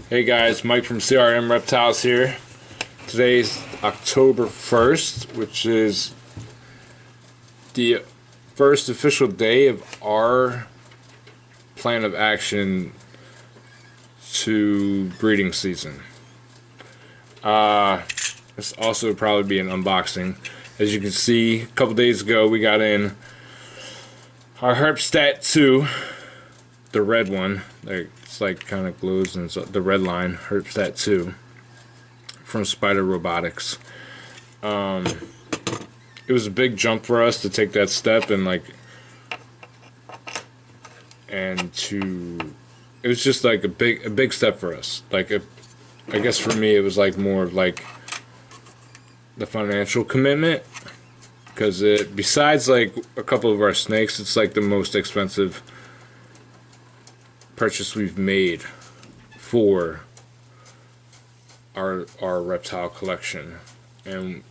Hey guys, Mike from CRM Reptiles here. Today's October 1st, which is the first official day of our plan of action to breeding season. This also probably be an unboxing. As you can see, a couple days ago we got in our Herpstat 2, the red one. It's like kind of glows, and the red line, Herpstat 2 from Spider Robotics. It was a big jump for us to take that step, and it was just like a big step for us. I guess for me it was like more of like the financial commitment, because besides like a couple of our snakes, it's like the most expensive purchase we've made for our reptile collection, and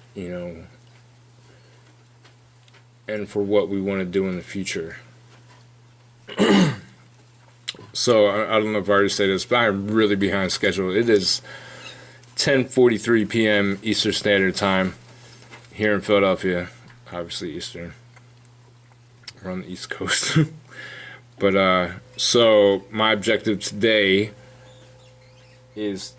and for what we want to do in the future. So I don't know if I already said this, but I'm really behind schedule. It is 10:43 p.m. Eastern Standard Time here in Philadelphia, obviously Eastern. We're on the East Coast. But so my objective today is,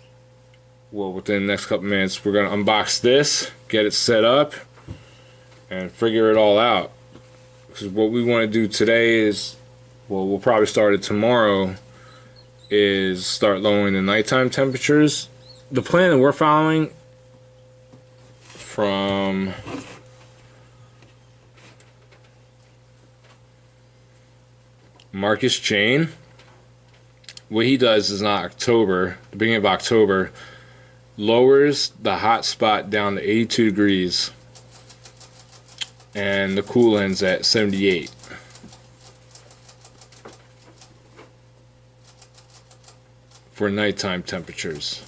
well, within the next couple minutes, we're gonna unbox this, get it set up, and figure it all out. Because what we want to do today is, well, we'll probably start it tomorrow, is start lowering the nighttime temperatures. The plan that we're following from Marcus Jane, what he does is in October, the beginning of October, lowers the hot spot down to 82 degrees and the cool end's at 78. For nighttime temperatures.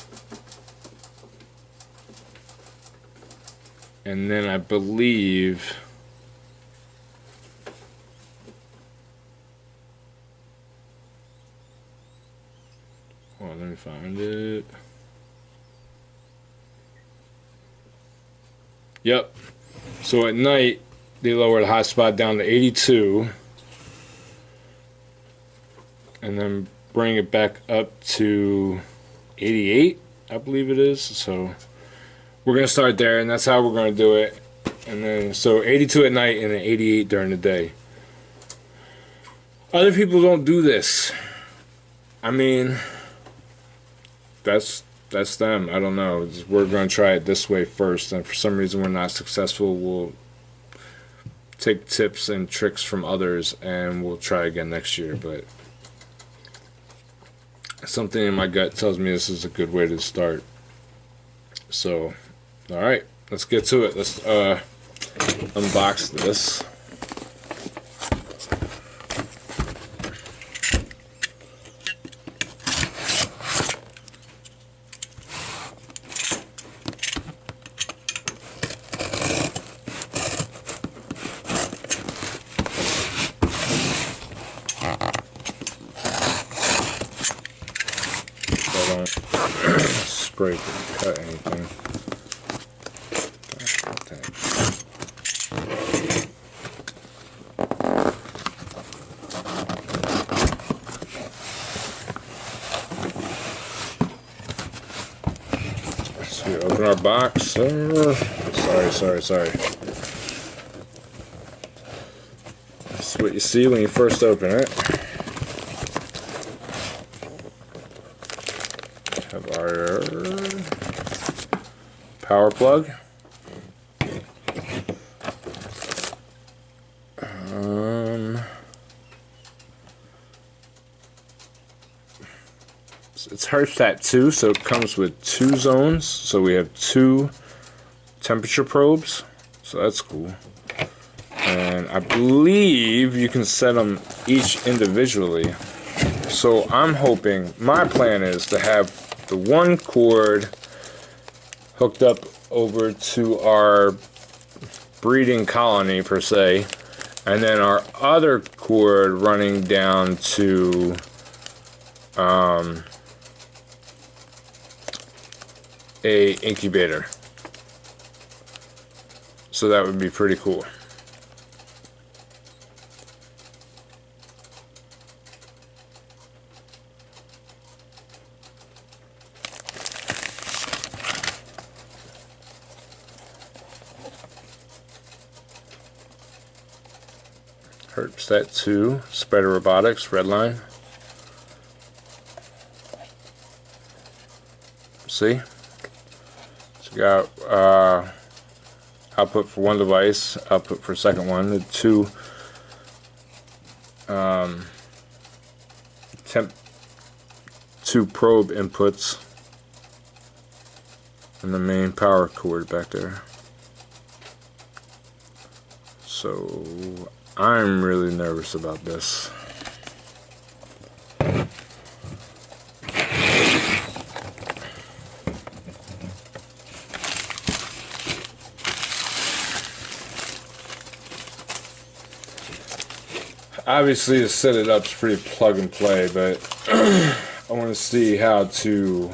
And then I believe hold on, let me find it. Yep. So at night they lower the hot spot down to 82 and then bring it back up to 88, I believe it is. So we're gonna start there, and that's how we're gonna do it. And then so 82 at night and then 88 during the day. Other people don't do this. I mean, that's them. I don't know. We're gonna try it this way first, and for some reason we're not successful, we'll take tips and tricks from others and we'll try again next year. But something in my gut tells me this is a good way to start. So, alright, let's get to it. Let's unbox this. Spray to cut anything. So we open our box. Sorry. That's what you see when you first open it. Have our power plug. It's Herpstat 2, so it comes with 2 zones. So we have 2 temperature probes, so that's cool. And I believe you can set them each individually. So I'm hoping, my plan is to have the one cord hooked up over to our breeding colony per se, and then our other cord running down to a incubator. So that would be pretty cool. Herpstat 2, Spider Robotics, red line. See? So you got output for one device, output for second one, the two two probe inputs, and the main power cord back there. So I'm really nervous about this. Obviously, to set it up is pretty plug and play, but I want to see how to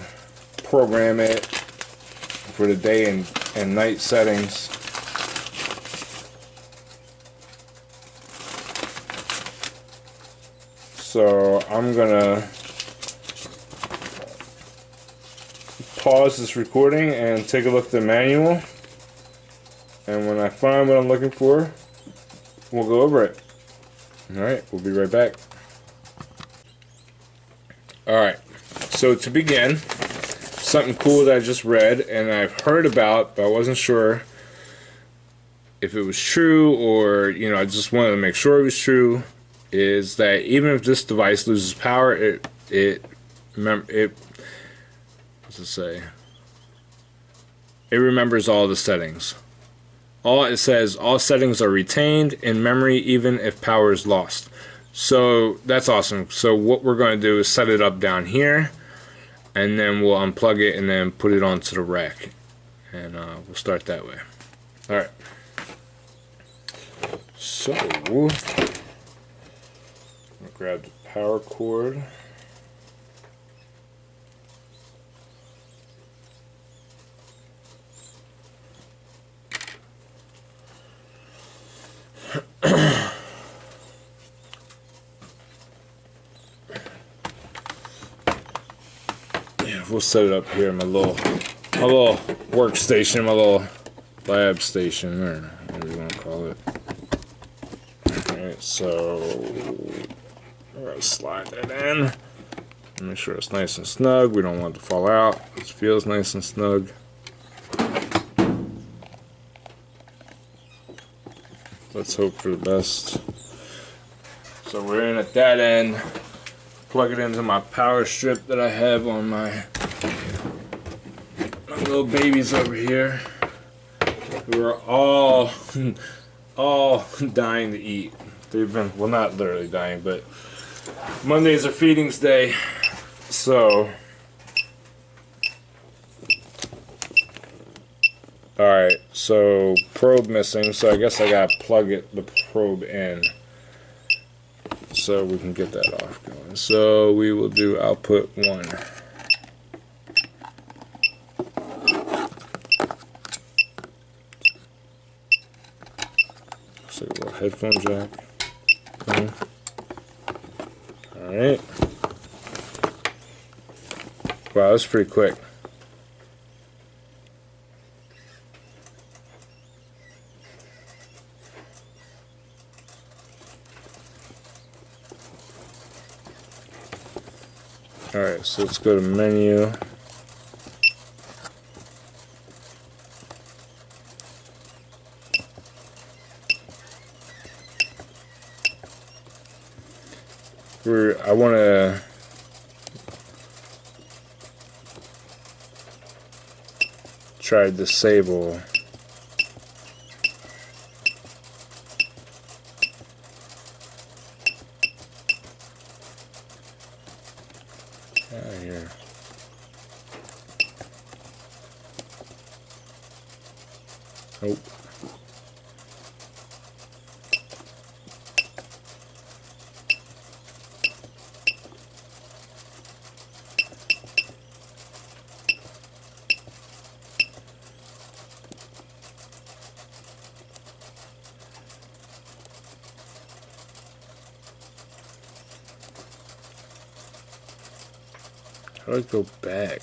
program it for the day and night settings. So I'm gonna pause this recording and take a look at the manual, and when I find what I'm looking for, we'll go over it. Alright, we'll be right back. Alright, so to begin, something cool that I just read and I've heard about, but I wasn't sure if it was true, or, you know, I just wanted to make sure it was true, is that even if this device loses power, it what's it say? It remembers all the settings. It says all settings are retained in memory even if power is lost. So that's awesome. So what we're going to do is set it up down here, and then we'll unplug it and then put it onto the rack, and we'll start that way. Alright, so I'll grab the power cord. We'll set it up here in my little workstation, my little lab station, or whatever you want to call it. Alright, so we're going to slide that in. Make sure it's nice and snug. We don't want it to fall out. It feels nice and snug. Let's hope for the best. So we're in at that end. Plug it into my power strip that I have on my little babies over here, who are all dying to eat. They've been, well, not literally dying, but Monday's are feedings day, so alright, so probe missing, so I guess I gotta plug the probe in so we can get that off going. So we will do output 1. So a little headphone jack. Alright. Wow, that's pretty quick. Alright, so let's go to menu. I want to try disable here. Nope. How do I go back?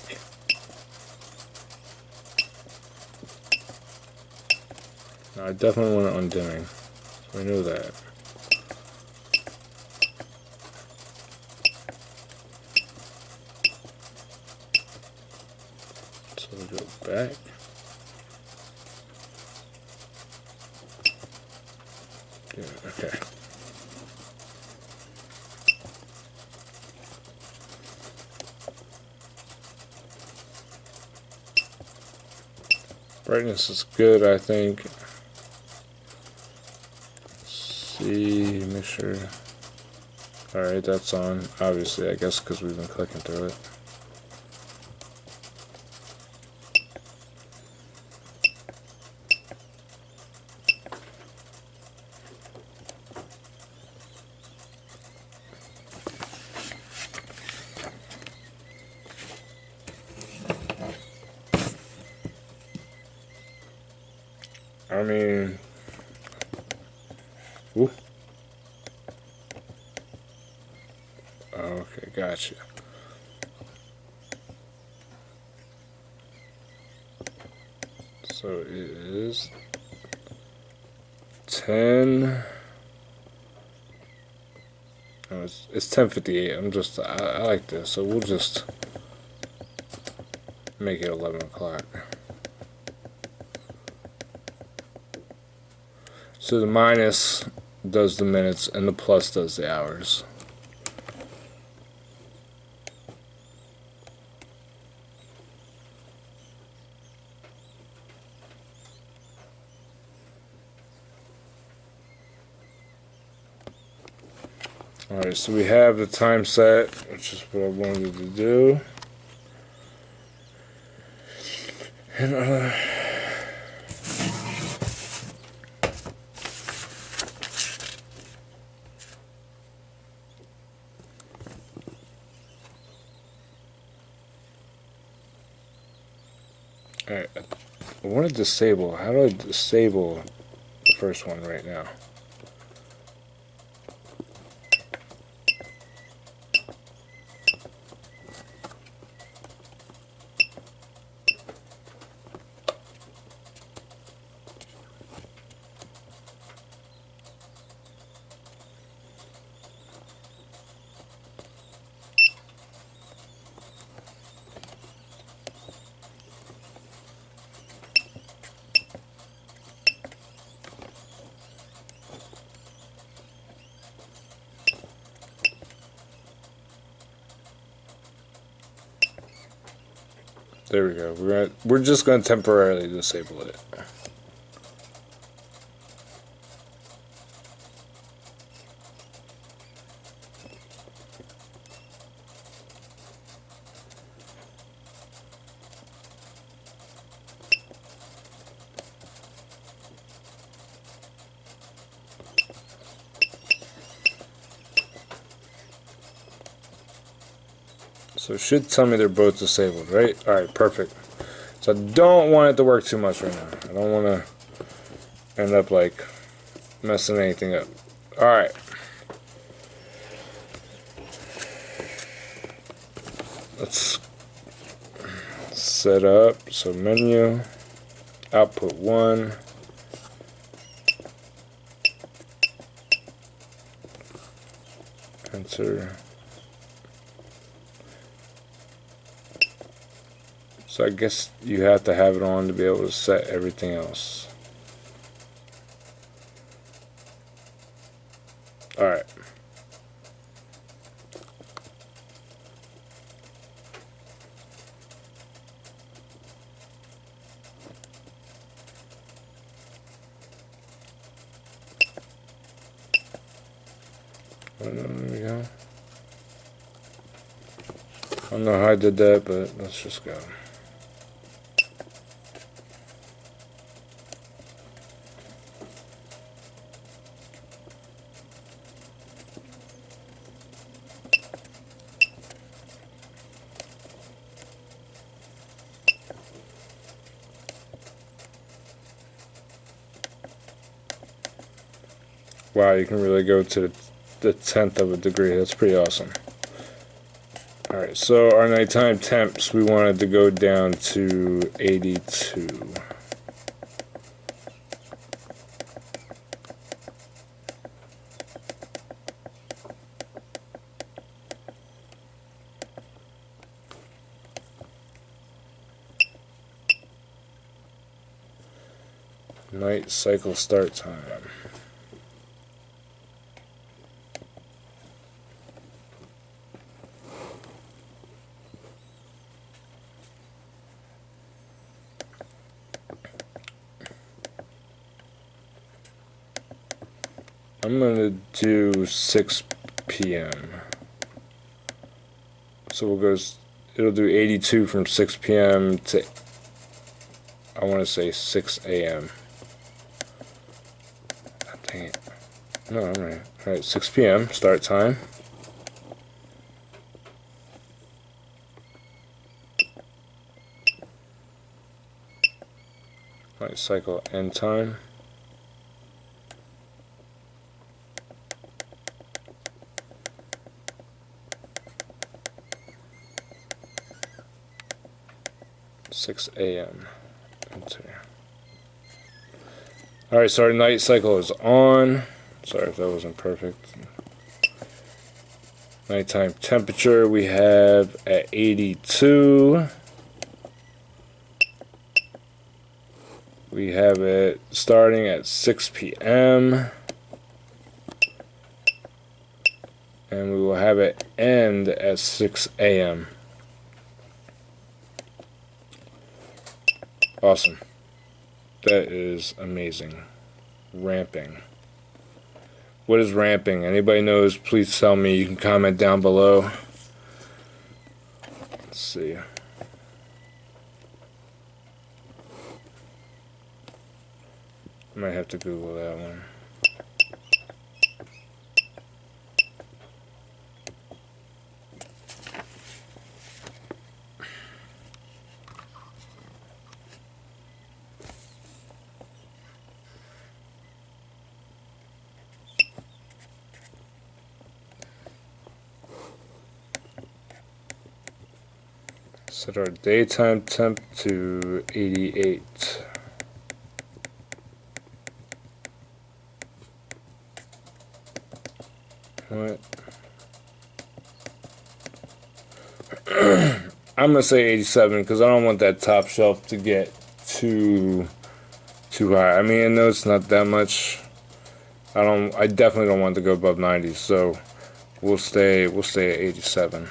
No, I definitely want it undimming. So I know that. So we go back. Yeah, okay. Brightness is good, I think. See, make sure. Alright, that's on. Obviously, I guess because we've been clicking through it. I mean, ooh. Okay, gotcha. So it is 10. No, it's 10:58. I like this, so we'll just make it 11 o'clock. So the minus does the minutes and the plus does the hours. Alright, so we have the time set, which is what I wanted to do. And alright, I want to disable. How do I disable the first one right now? There we go. We're just going to temporarily disable it. So it should tell me they're both disabled, right? Alright, perfect. So I don't want it to work too much right now. I don't want to end up like messing anything up. Alright. Let's set up. So menu, output 1. Enter. So I guess you have to have it on to be able to set everything else. Alright. There we go. I don't know how I did that, but let's just go. Wow, you can really go to the 10th of a degree. That's pretty awesome. Alright, so our nighttime temps, we wanted to go down to 82. Night cycle start time. I'm gonna do 6 p.m. So we'll go. It'll do 82 from 6 p.m. to, I want to say, 6 a.m. Dang it. No, I'm right. Alright, 6 p.m. start time. Night cycle end time. Six a.m. Alright, so our night cycle is on. Sorry if that wasn't perfect. Nighttime temperature we have at 82. We have it starting at 6 p.m. and we will have it end at 6 a.m. Awesome. That is amazing. Ramping. What is ramping? Anybody knows, please tell me. You can comment down below. Let's see. I might have to Google that one. Set our daytime temp to 88. What? I'm gonna say 87 because I don't want that top shelf to get too high. I mean, I know it's not that much. I definitely don't want to go above 90. So we'll stay at 87.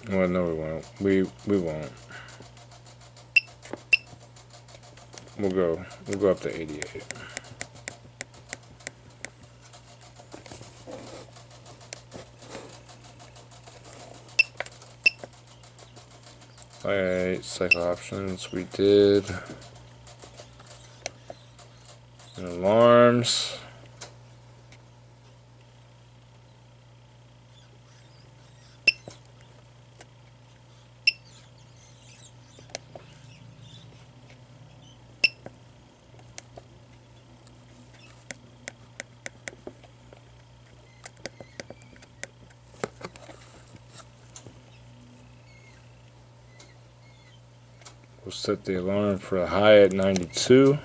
Well, no, we won't. We won't. We'll go up to 88. Alright, cycle options we did. And alarms. We'll set the alarm for a high at 92.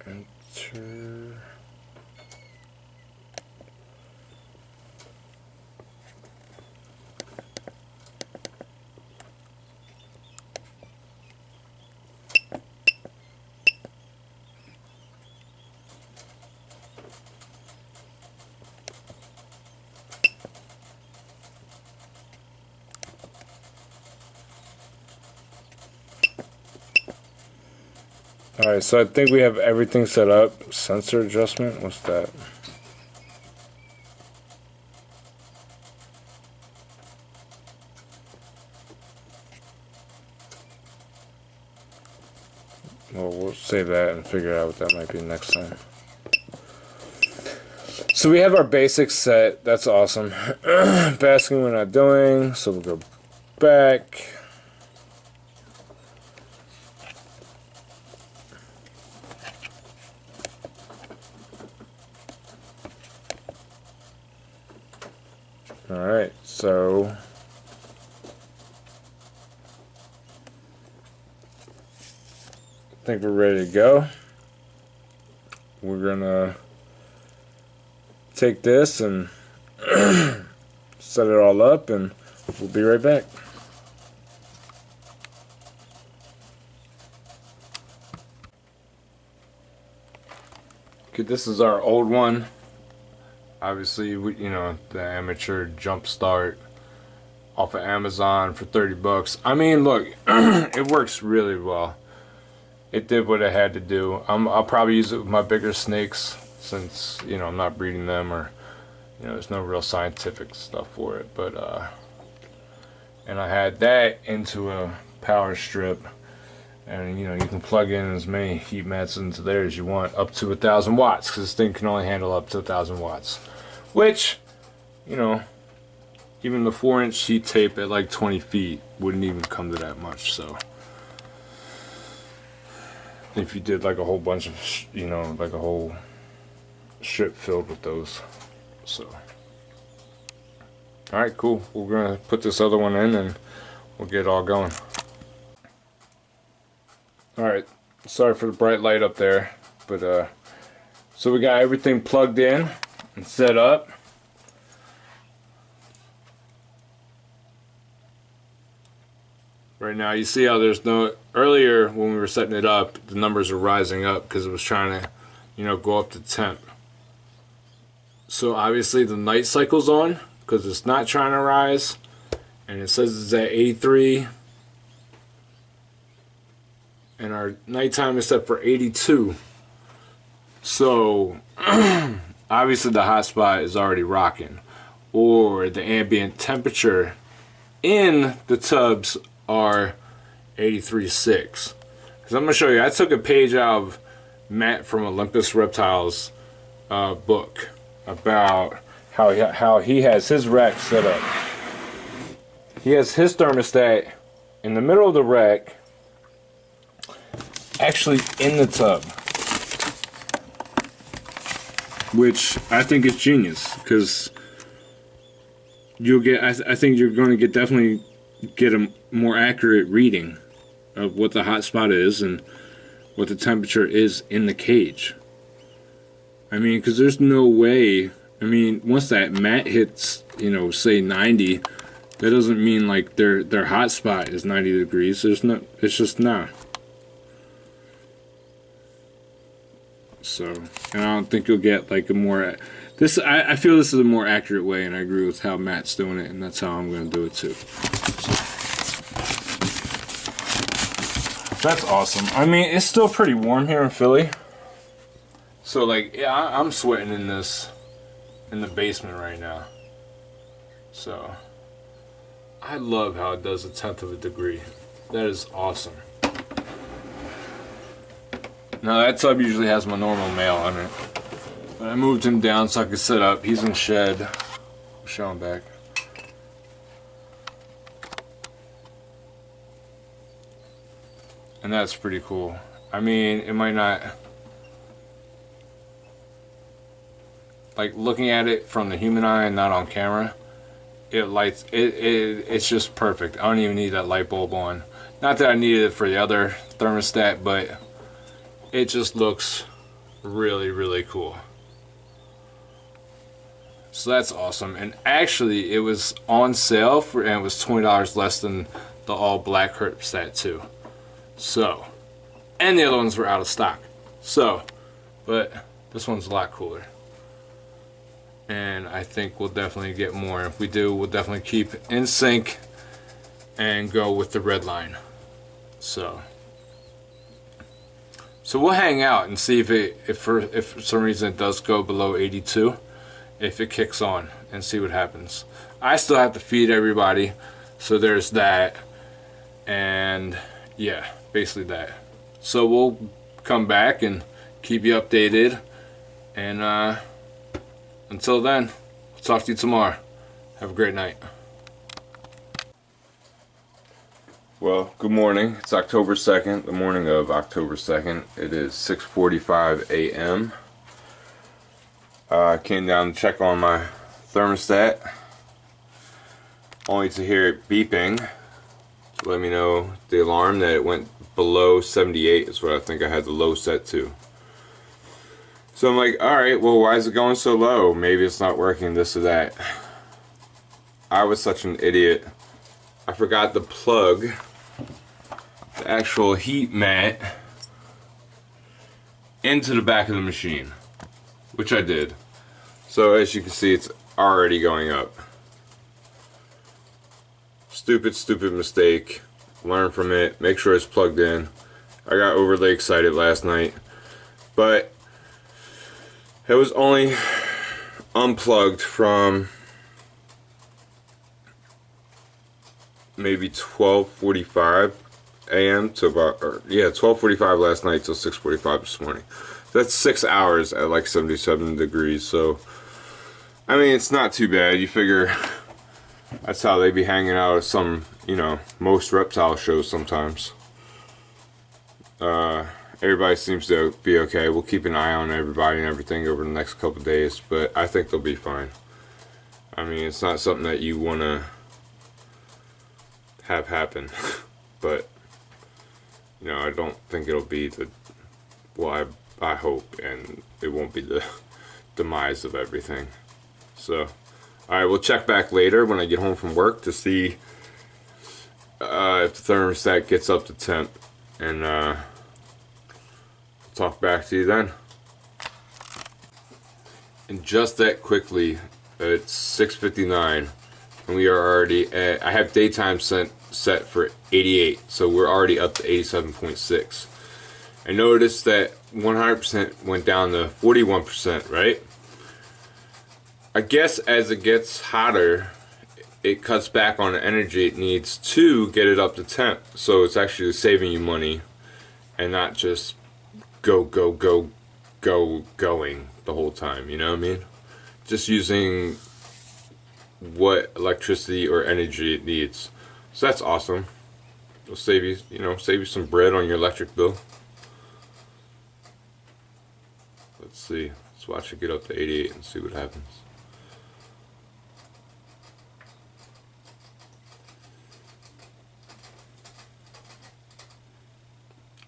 Enter. Alright, so I think we have everything set up. Sensor adjustment, what's that? Well, we'll save that and figure out what that might be next time. So we have our basics set. That's awesome. Basking we're not doing, so we'll go back. Alright, so I think we're ready to go. We're gonna take this and set it all up, and we'll be right back. Okay, this is our old one. Obviously, you know, the amateur jump start off of Amazon for 30 bucks. I mean, look, it works really well. It did what it had to do. I'll probably use it with my bigger snakes since, you know, I'm not breeding them, or, you know, there's no real scientific stuff for it. But, and I had that into a power strip. And, you know, you can plug in as many heat mats into there as you want, up to 1,000 watts, because this thing can only handle up to 1,000 watts. Which, you know, even the 4-inch heat tape at like 20 feet wouldn't even come to that much. So, if you did like a whole bunch of, you know, like a whole strip filled with those. So, alright, cool. We're going to put this other one in and we'll get it all going. Alright, sorry for the bright light up there, but so we got everything plugged in and set up. Right now you see how there's no, earlier when we were setting it up, the numbers are rising up because it was trying to, you know, go up to temp. So obviously the night cycle's on because it's not trying to rise, and it says it's at 83. And our nighttime is set for 82. So obviously the hotspot is already rocking, or the ambient temperature in the tubs are 83.6. Because I'm gonna show you, I took a page out of Matt from Olympus Reptiles book about how he has his rack set up. He has his thermostat in the middle of the rack, actually in the tub, which I think is genius, because you'll get, I think you're going to definitely get a more accurate reading of what the hot spot is and what the temperature is in the cage. I mean, because there's no way, I mean, once that mat hits, you know, say 90, that doesn't mean like their hot spot is 90 degrees. There's no, it's just not. So, and I don't think you'll get like a more, this, I feel this is a more accurate way, and I agree with how Matt's doing it, and that's how I'm going to do it too. That's awesome. I mean, it's still pretty warm here in Philly. So like, yeah, I'm sweating in this, in the basement right now. So, I love how it does 1/10 of a degree. That is awesome. Now that tub usually has my normal male on it, but I moved him down so I could set up. He's in shed. I'll show him back. And that's pretty cool. I mean, it might not, like looking at it from the human eye and not on camera, it lights, it's just perfect. I don't even need that light bulb on. Not that I needed it for the other thermostat, but it just looks really, really cool. So that's awesome. And actually, it was on sale for, and it was $20 less than the all black Herpstat 2. So, and the other ones were out of stock. So, but this one's a lot cooler. And I think we'll definitely get more. If we do, we'll definitely keep in sync and go with the red line. So we'll hang out and see if for some reason it does go below 82, if it kicks on, and see what happens. I still have to feed everybody, so there's that, and yeah, basically that. So we'll come back and keep you updated, and until then, I'll talk to you tomorrow. Have a great night. Well, good morning. It's October 2nd, the morning of October 2nd. It is 6:45 a.m. I came down to check on my thermostat. only to hear it beeping. Let me know the alarm that it went below 78 is what I think I had the low set to. So I'm like, alright, well, why is it going so low? Maybe it's not working, this or that. I was such an idiot. I forgot to plug the actual heat mat into the back of the machine, which I did. So as you can see, it's already going up. Stupid mistake. Learn from it. Make sure it's plugged in. I got overly excited last night, but it was only unplugged from maybe 12:45 a.m. to about, 12:45 last night till 6:45 this morning. That's 6 hours at like 77 degrees. So I mean, it's not too bad. You figure that's how they be hanging out at some, most reptile shows sometimes. Everybody seems to be okay. We'll keep an eye on everybody and everything over the next couple days, but I think they'll be fine. I mean, it's not something that you want to have happen, but I don't think it'll be the, well, I hope, and it won't be the demise of everything. So, alright, we'll check back later when I get home from work to see if the thermostat gets up to temp, and talk back to you then. And just that quickly, it's 6:59, and we are already at, I have daytime set for 88, so we're already up to 87.6. I noticed that 100% went down to 41%, right? I guess as it gets hotter, it cuts back on the energy it needs to get it up to temp. So it's actually saving you money and not just going the whole time, you know what I mean? Just using what electricity or energy it needs. So that's awesome. It'll save you, save you some bread on your electric bill. Let's see. Let's watch it get up to 88 and see what happens.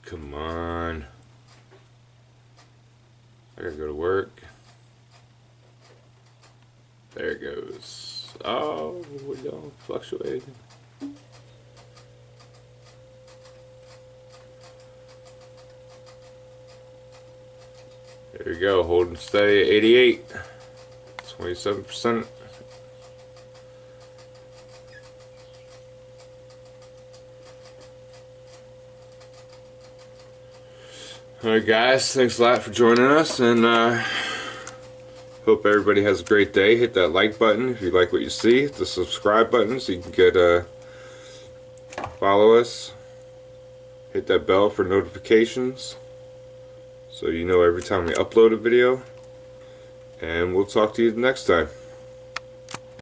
Come on. I gotta go to work. There it goes. Oh, we don't fluctuate. There you go, holding steady at 88. 27%. Alright guys, thanks a lot for joining us, and hope everybody has a great day. Hit that like button if you like what you see. Hit the subscribe button so you can get follow us. Hit that bell for notifications so you know every time we upload a video. And we'll talk to you next time.